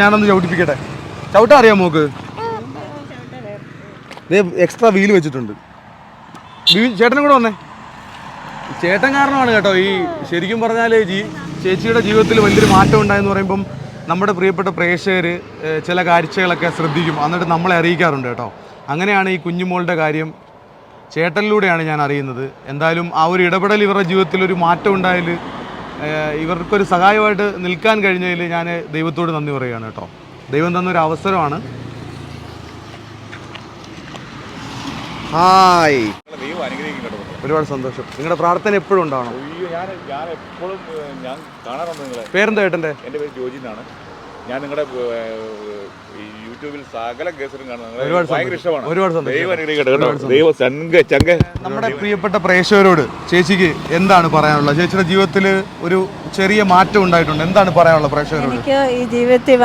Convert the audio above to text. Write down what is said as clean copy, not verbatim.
ഞാനൊന്ന് ചവിട്ടിപ്പിക്കട്ടെ. ചവിട്ടാൻ അറിയാം മോക്ക്? എക്സ്ട്രാ വീല് വെച്ചിട്ടുണ്ട്. ചേട്ടനും കൂടെ വന്നേ. ചേട്ടൻ കാരണമാണ് കേട്ടോ ഈ ശരിക്കും പറഞ്ഞാൽ ചേച്ചിയുടെ ജീവിതത്തിൽ വലിയൊരു മാറ്റം ഉണ്ടായെന്ന് പറയുമ്പം നമ്മുടെ പ്രിയപ്പെട്ട പ്രേക്ഷകർ ചില കാഴ്ചകളൊക്കെ ശ്രദ്ധിക്കും, എന്നിട്ട് നമ്മളെ അറിയിക്കാറുണ്ട് കേട്ടോ. അങ്ങനെയാണ് ഈ കുഞ്ഞുമോളുടെ കാര്യം ചേട്ടനിലൂടെയാണ് ഞാൻ അറിയുന്നത്. എന്തായാലും ആ ഒരു ഇടപെടൽ ഇവരുടെ ജീവിതത്തിൽ ഒരു മാറ്റം ഉണ്ടായാൽ ഇവർക്കൊരു സഹായമായിട്ട് നിൽക്കാൻ കഴിഞ്ഞതിൽ ഞാൻ ദൈവത്തോട് നന്ദി പറയുകയാണ് കേട്ടോ. ദൈവം തന്നൊരു അവസരമാണ്. ഹായ്, ഒരുപാട് സന്തോഷം. നിങ്ങളുടെ പ്രാർത്ഥന എപ്പോഴും ഉണ്ടാവണം. പേരെന്താ ഏട്ടൻ്റെ? എൻ്റെ പേര് ജോജി എന്നാണ്. ഞാൻ നിങ്ങളുടെ യൂട്യൂബിൽ സകല കേസറും കാണുന്നത് ഭയങ്കര ഇഷ്ടമാണ്. ഒരുപാട് സന്തോഷം. നമ്മുടെ പ്രിയപ്പെട്ട പ്രേക്ഷകരോട് ചേച്ചിക്ക് എന്താണ് പറയാനുള്ളത്? ചേച്ചിയുടെ ജീവിതത്തിൽ ഒരു ചെറിയ മാറ്റം ഉണ്ടായിട്ടുണ്ട്, എന്താണ് പറയാനുള്ളത് പ്രേക്ഷകരോട്? എനിക്ക് ഈ ജീവിതത്തിൽ